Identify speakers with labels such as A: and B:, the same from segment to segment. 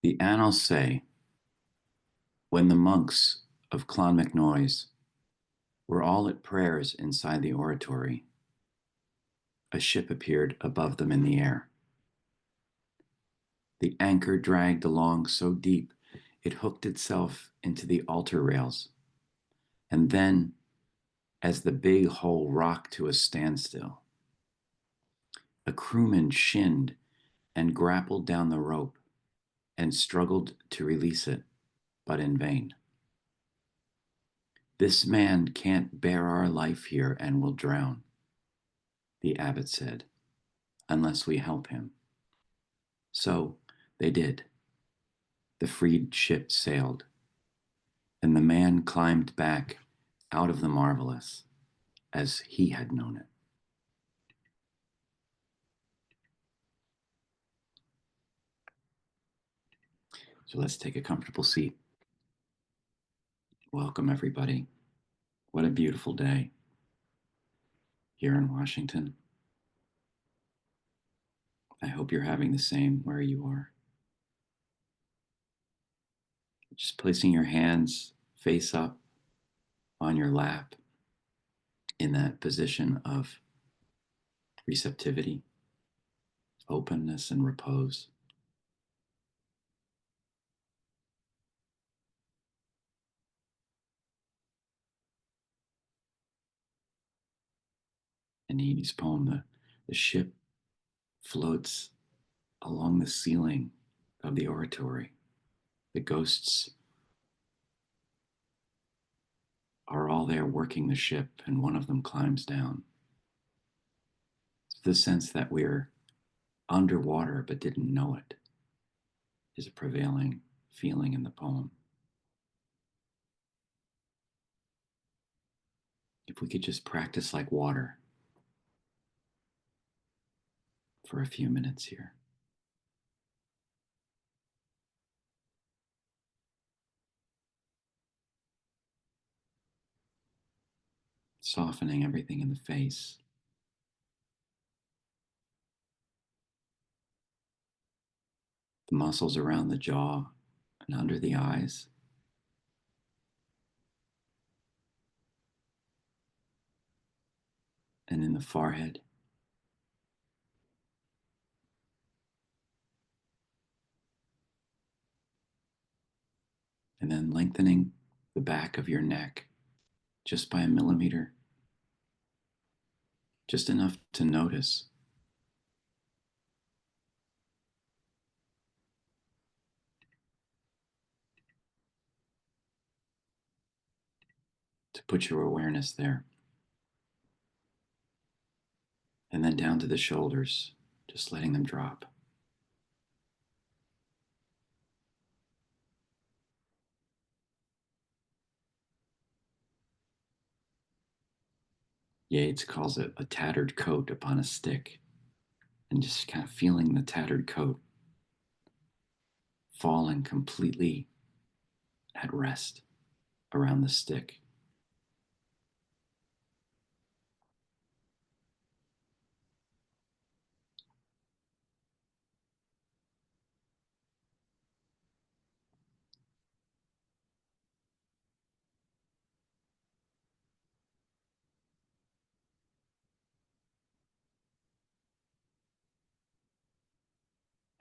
A: The annals say, when the monks of Clonmacnoise were all at prayers inside the oratory, a ship appeared above them in the air. The anchor dragged along so deep it hooked itself into the altar rails, and then, as the big hull rocked to a standstill, a crewman shinned and grappled down the rope and struggled to release it, but in vain. This man can't bear our life here and will drown, the abbot said, unless we help him. So they did. The freed ship sailed, and the man climbed back out of the marvelous as he had known it. So let's take a comfortable seat. Welcome, everybody. What a beautiful day here in Washington. I hope you're having the same where you are. Just placing your hands face up on your lap in that position of receptivity, openness, and repose. In Heaney's poem, the ship floats along the ceiling of the oratory. The ghosts are all there working the ship, and one of them climbs down. The sense that we're underwater but didn't know it is a prevailing feeling in the poem. If we could just practice like water for a few minutes here. Softening everything in the face. The muscles around the jaw and under the eyes. And in the forehead. And then lengthening the back of your neck just by a millimeter. Just enough to notice. To put your awareness there. And then down to the shoulders, just letting them drop. Yeats calls it a tattered coat upon a stick, and just kind of feeling the tattered coat falling completely at rest around the stick.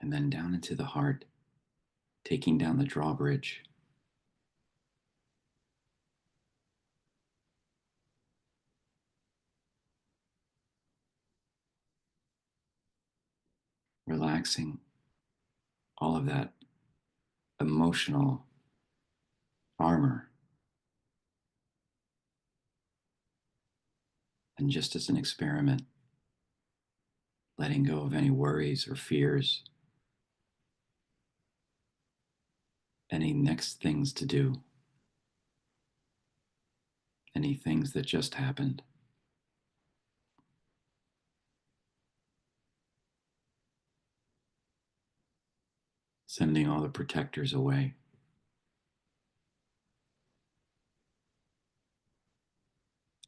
A: And then down into the heart, taking down the drawbridge. Relaxing all of that emotional armor. And just as an experiment, letting go of any worries or fears, any next things to do, any things that just happened. Sending all the protectors away.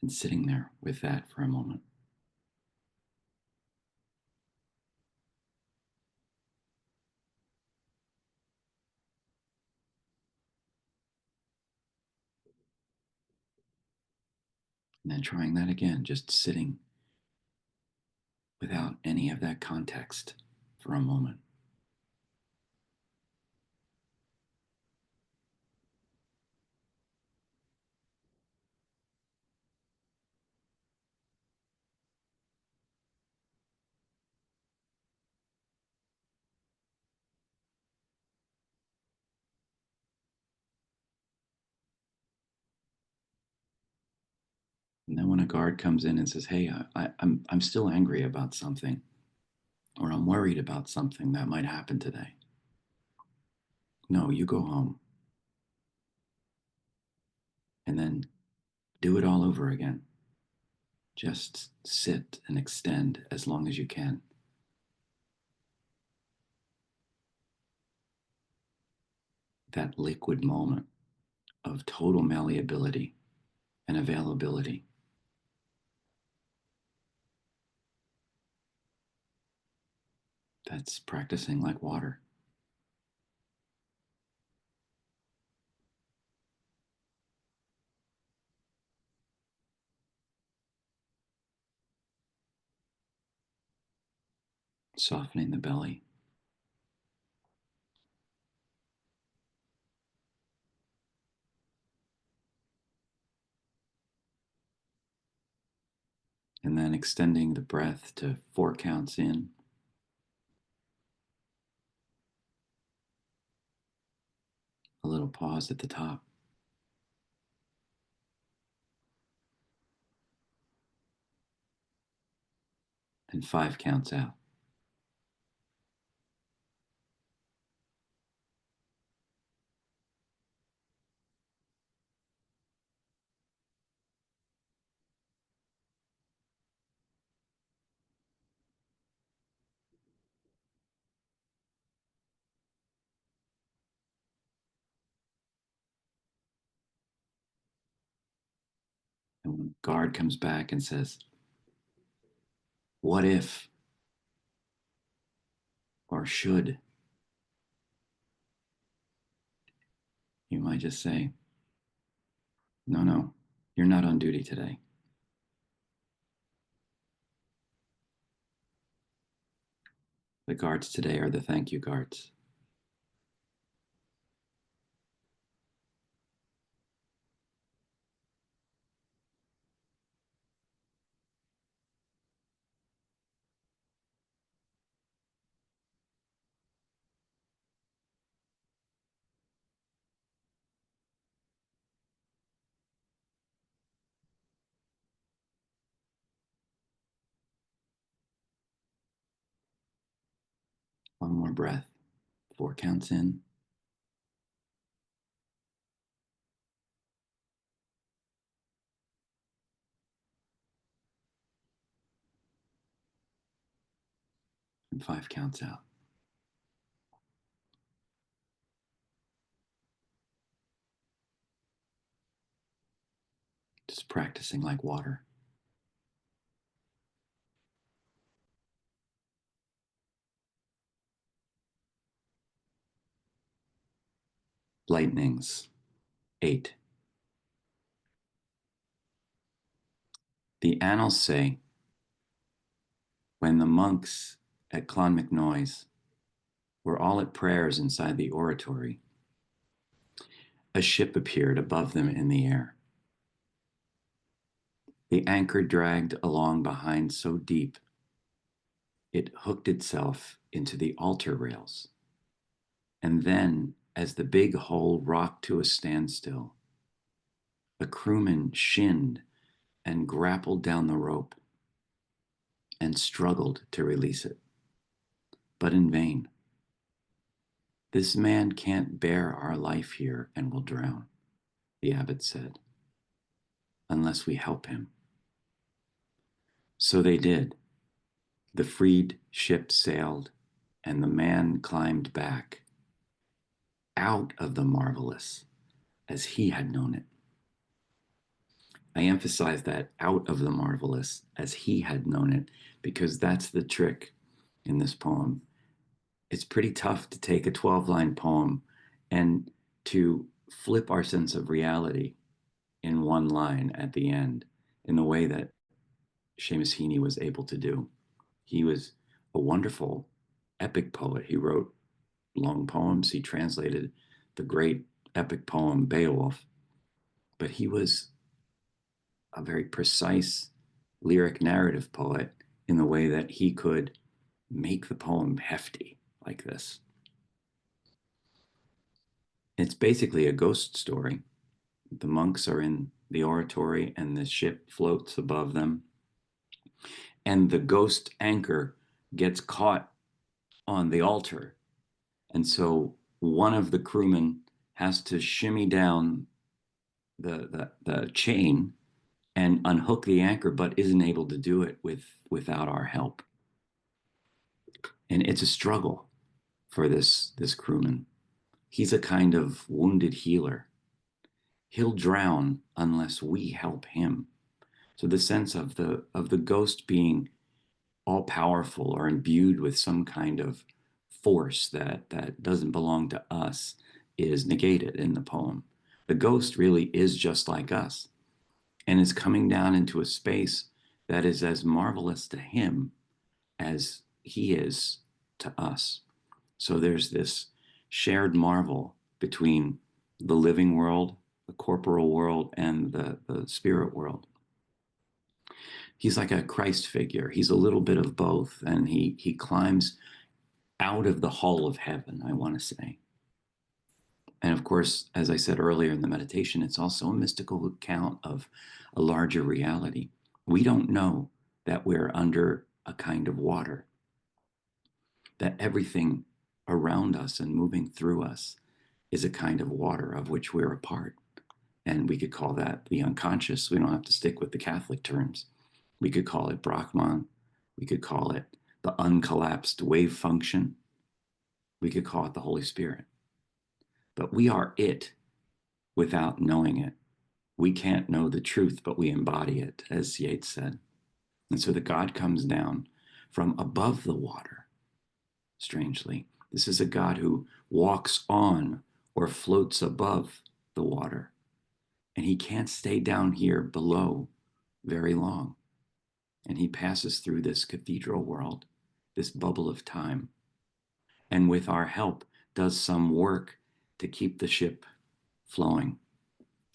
A: And sitting there with that for a moment. And then trying that again, just sitting without any of that context for a moment. And then when a guard comes in and says, "Hey, I'm still angry about something, or I'm worried about something that might happen today." No, you go home and then do it all over again. Just sit and extend as long as you can. That liquid moment of total malleability and availability. That's practicing like water. Softening the belly. And then extending the breath to 4 counts in. A little pause at the top. And 5 counts out. And when the guard comes back and says, "What if?" or "should," you might just say, "No, no, you're not on duty today." The guards today are the thank you guards. One more breath. 4 counts in. And 5 counts out. Just practicing like water. Lightnings. 8. The annals say when the monks at Clonmacnoise were all at prayers inside the oratory, a ship appeared above them in the air. The anchor dragged along behind so deep it hooked itself into the altar rails. And then, as the big hull rocked to a standstill, a crewman shinned and grappled down the rope and struggled to release it, but in vain. "This man can't bear our life here and will drown," the abbot said, "unless we help him." So they did. The freed ship sailed, and the man climbed back out of the marvelous as he had known it. I emphasize that out of the marvelous as he had known it, because that's the trick in this poem. It's pretty tough to take a 12-line poem and to flip our sense of reality in one line at the end in the way that Seamus Heaney was able to do. He was a wonderful epic poet. He wrote long poems. He translated the great epic poem Beowulf, but he was a very precise lyric narrative poet in the way that he could make the poem hefty like this. It's basically a ghost story. The monks are in the oratory and the ship floats above them. And the ghost anchor gets caught on the altar. And so one of the crewmen has to shimmy down the chain and unhook the anchor, but isn't able to do it without our help. And it's a struggle for this crewman. He's a kind of wounded healer. He'll drown unless we help him. So the sense of the ghost being all powerful or imbued with some kind of force that doesn't belong to us is negated in the poem. The ghost really is just like us and is coming down into a space that is as marvelous to him as he is to us. So there's this shared marvel between the living world, the corporal world, and the spirit world. He's like a Christ figure. He's a little bit of both, and he climbs out of the hall of heaven, I want to say. And of course, as I said earlier in the meditation, it's also a mystical account of a larger reality. We don't know that we're under a kind of water, that everything around us and moving through us is a kind of water of which we're a part. And we could call that the unconscious. We don't have to stick with the Catholic terms. We could call it Brahman. We could call it the uncollapsed wave function. We could call it the Holy Spirit. But we are it without knowing it. We can't know the truth, but we embody it, as Yeats said. And so the God comes down from above the water, strangely. This is a God who walks on or floats above the water. And he can't stay down here below very long. And he passes through this cathedral world, this bubble of time, and with our help does some work to keep the ship flowing.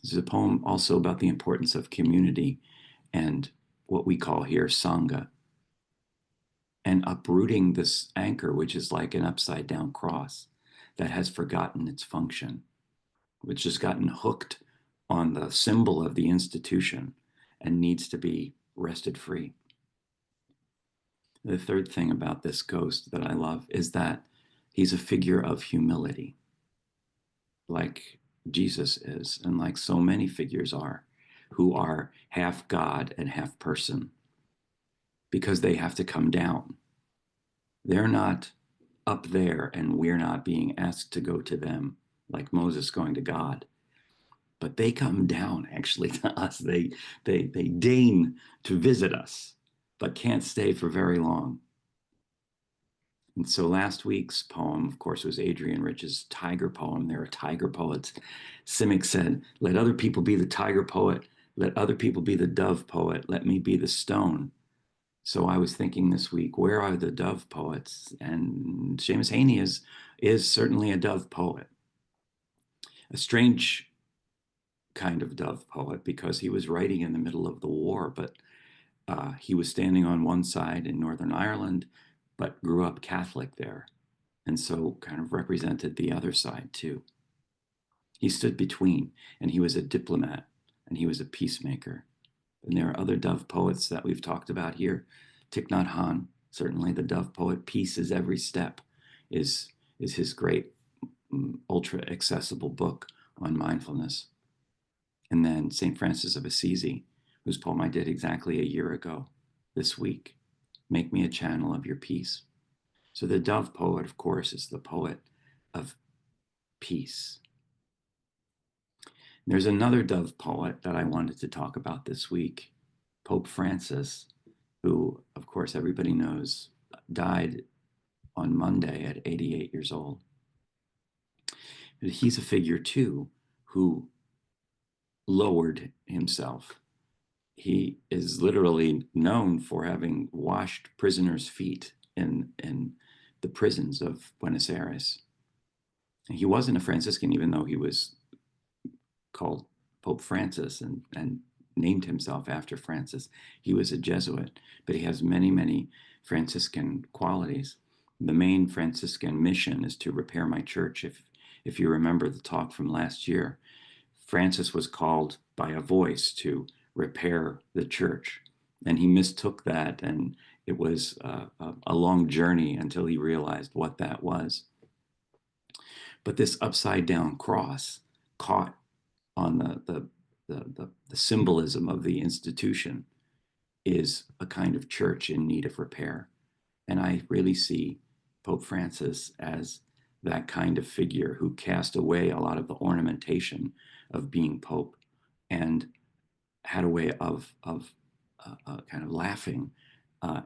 A: This is a poem also about the importance of community and what we call here Sangha, and uprooting this anchor, which is like an upside down cross that has forgotten its function, which has gotten hooked on the symbol of the institution and needs to be wrested free. The third thing about this ghost that I love is that he's a figure of humility, like Jesus is, and like so many figures are, who are half God and half person, because they have to come down. They're not up there, and we're not being asked to go to them like Moses going to God. But they come down actually to us. They deign to visit us, but can't stay for very long. And so last week's poem, of course, was Adrian Rich's tiger poem. There are tiger poets. Simic said, "Let other people be the tiger poet. Let other people be the dove poet. Let me be the stone." So I was thinking this week, where are the dove poets? And Seamus Heaney is certainly a dove poet. A strange kind of dove poet, because he was writing in the middle of the war, but he was standing on one side in Northern Ireland, but grew up Catholic there, and so kind of represented the other side too. He stood between, and he was a diplomat, and he was a peacemaker. And there are other dove poets that we've talked about here. Thich Nhat Hanh, certainly the dove poet. Peace is Every Step is his great ultra accessible book on mindfulness. And then St. Francis of Assisi, whose poem I did exactly a year ago this week, Make Me a Channel of Your Peace. So the dove poet, of course, is the poet of peace. There's another dove poet that I wanted to talk about this week, Pope Francis, who, of course, everybody knows, died on Monday at 88 years old. But he's a figure, too, who lowered himself he is literally known for having washed prisoners' feet in the prisons of Buenos Aires. He wasn't a Franciscan, even though he was called Pope Francis and named himself after Francis. He was a Jesuit, but he has many, many Franciscan qualities. The main Franciscan mission is to repair my church. If you remember the talk from last year, Francis was called by a voice to repair the church, and he mistook that, and it was a long journey until he realized what that was. But this upside down cross caught on the symbolism of the institution is a kind of church in need of repair. And I really see Pope Francis as that kind of figure who cast away a lot of the ornamentation of being Pope and had a way of kind of laughing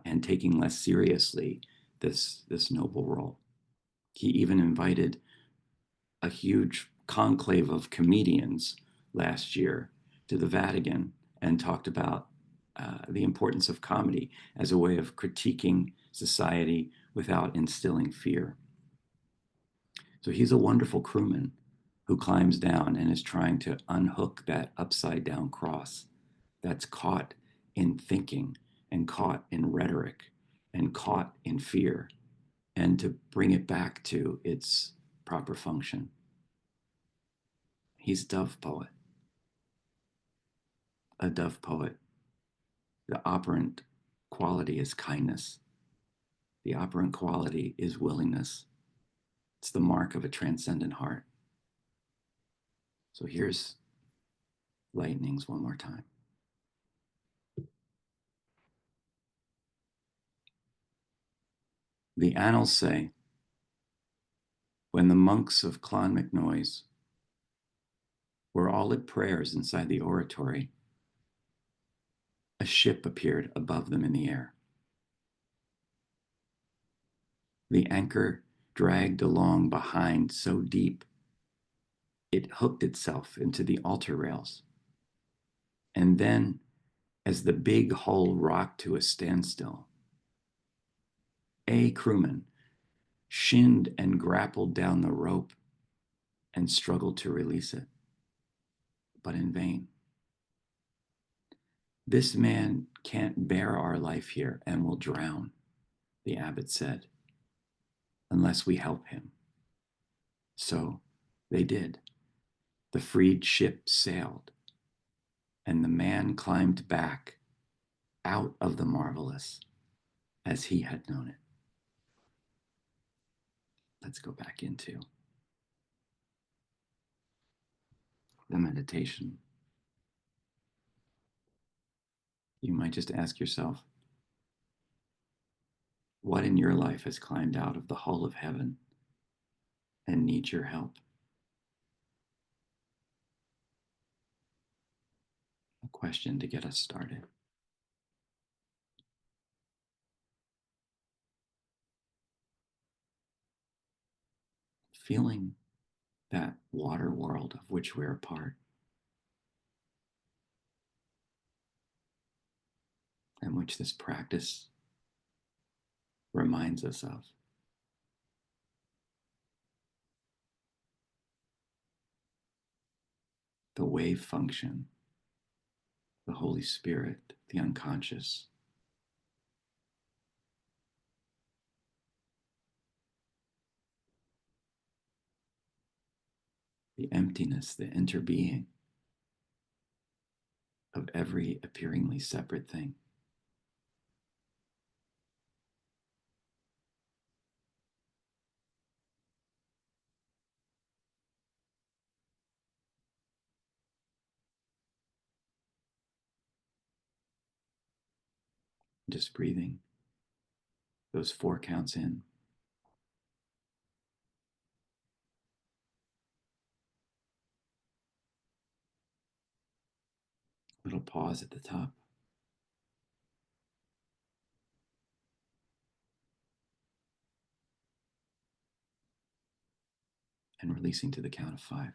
A: and taking less seriously this noble role. He even invited a huge conclave of comedians last year to the Vatican and talked about the importance of comedy as a way of critiquing society without instilling fear. So he's a wonderful crewman who climbs down and is trying to unhook that upside down cross that's caught in thinking and caught in rhetoric and caught in fear, and to bring it back to its proper function. He's a dove poet. A dove poet. The operant quality is kindness. The operant quality is willingness. It's the mark of a transcendent heart. So here's Lightenings one more time. The annals say, when the monks of Clonmacnoise were all at prayers inside the oratory, a ship appeared above them in the air. The anchor dragged along behind so deep it hooked itself into the altar rails. And then, as the big hull rocked to a standstill, a crewman shinned and grappled down the rope and struggled to release it, but in vain. This man can't bear our life here and will drown, the abbot said, unless we help him. So they did. The freed ship sailed, and the man climbed back out of the marvelous as he had known it. Let's go back into the meditation. You might just ask yourself, what in your life has climbed out of the hull of heaven and needs your help? A question to get us started. Feeling that water world of which we're a part, and which this practice reminds us of. The wave function, the Holy Spirit, the unconscious. The emptiness, the interbeing of every appearingly separate thing. Just breathing those 4 counts in. Little pause at the top. And releasing to the count of 5.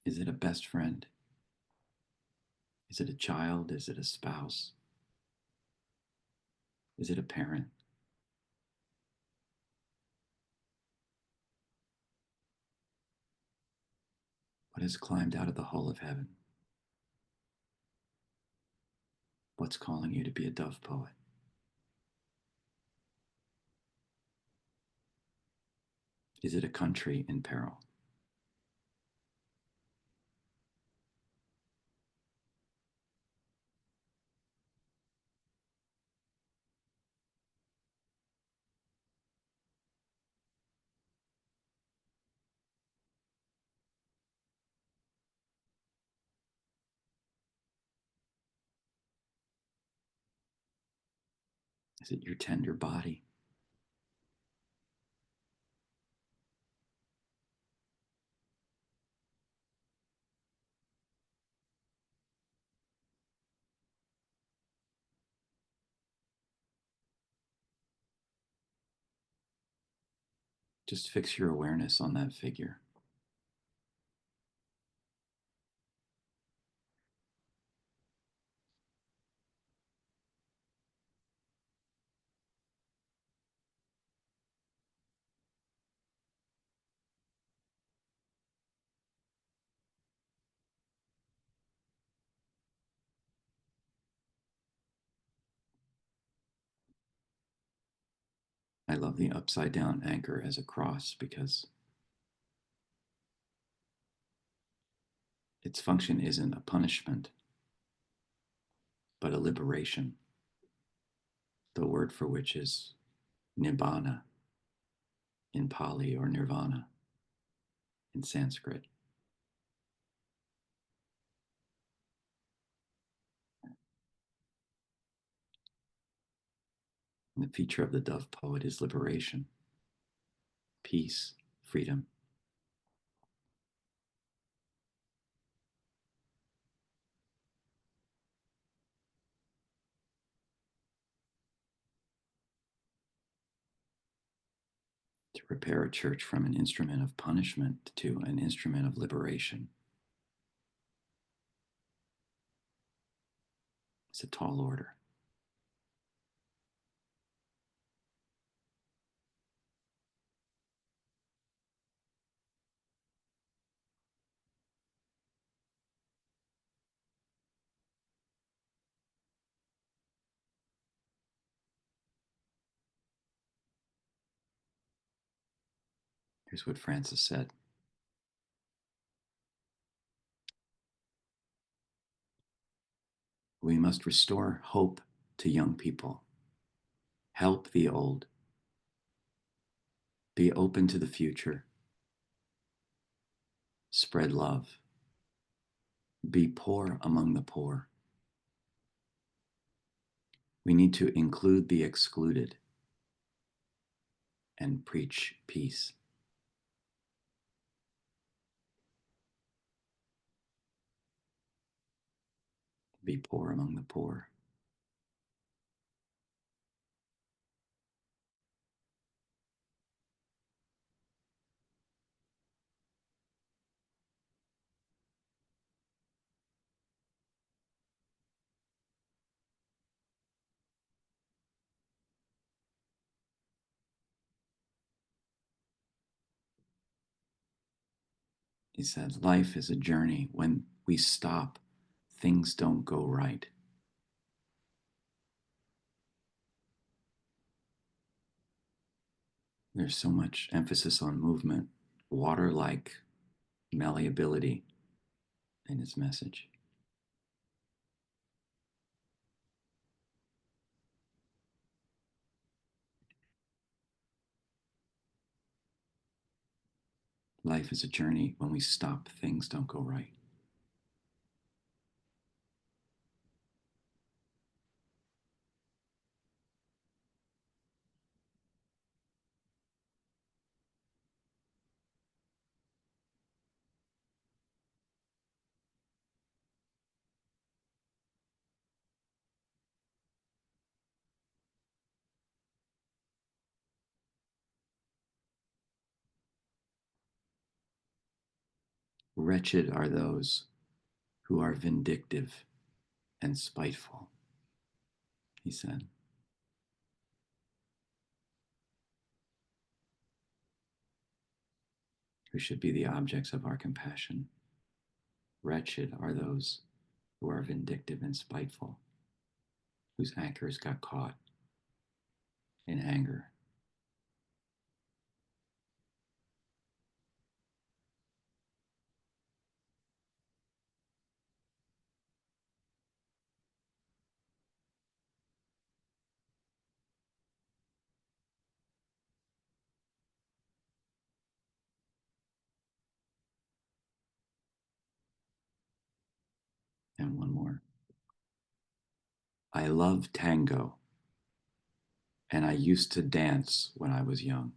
A: Is it a best friend? Is it a child? Is it a spouse? Is it a parent? What has climbed out of the hull of heaven? What's calling you to be a dove poet? Is it a country in peril? Is it your tender body? Just fix your awareness on that figure. I love the upside down anchor as a cross because its function isn't a punishment, but a liberation, the word for which is nibbana in Pali or nirvana in Sanskrit. And the feature of the dove poet is liberation, peace, freedom. To prepare a church from an instrument of punishment to an instrument of liberation. It's a tall order. Here's what Francis said. We must restore hope to young people, help the old, be open to the future, spread love, be poor among the poor. We need to include the excluded and preach peace. Be poor among the poor. He said, life is a journey. When we stop, things don't go right. There's so much emphasis on movement, water-like malleability in his message. Life is a journey. When we stop, things don't go right. Wretched are those who are vindictive and spiteful, he said. Who should be the objects of our compassion. Wretched are those who are vindictive and spiteful, whose anchors got caught in anger. And one more. I love tango, and I used to dance when I was young.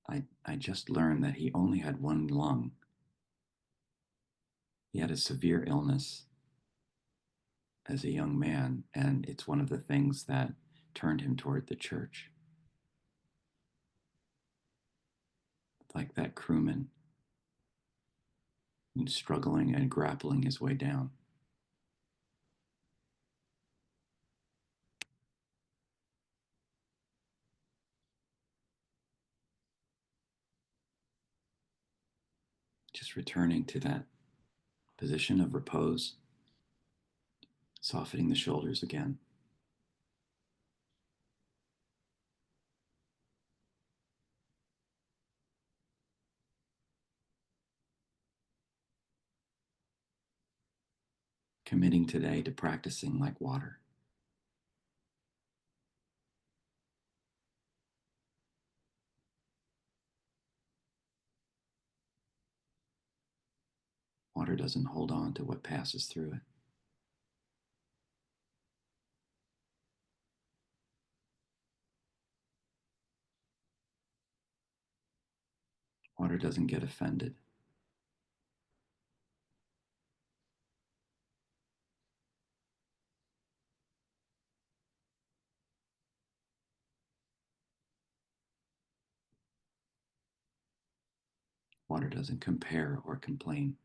A: I just learned that he only had one lung. He had a severe illness as a young man, and it's one of the things that turned him toward the church. Like that crewman who's struggling and grappling his way down. Just returning to that position of repose, softening the shoulders again. Committing today to practicing like water. Water doesn't hold on to what passes through it. Water doesn't get offended. Water doesn't compare or complain.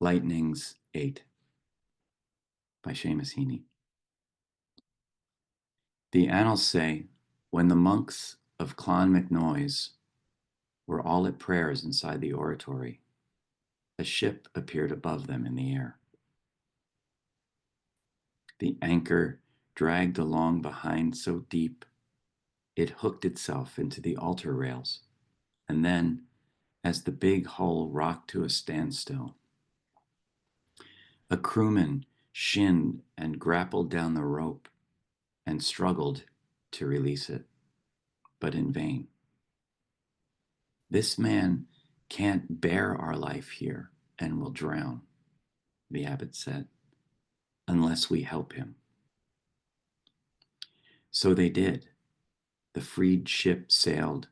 A: Lightenings 8 by Seamus Heaney. The annals say, when the monks of Clan MacNoise were all at prayers inside the oratory, a ship appeared above them in the air. The anchor dragged along behind so deep it hooked itself into the altar rails, and then, as the big hull rocked to a standstill, a crewman shinned and grappled down the rope and struggled to release it, but in vain. This man can't bear our life here and will drown, the abbot said, unless we help him. So they did. The freed ship sailed,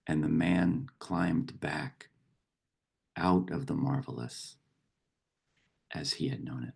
A: and the man climbed back out of the marvelous as he had known it.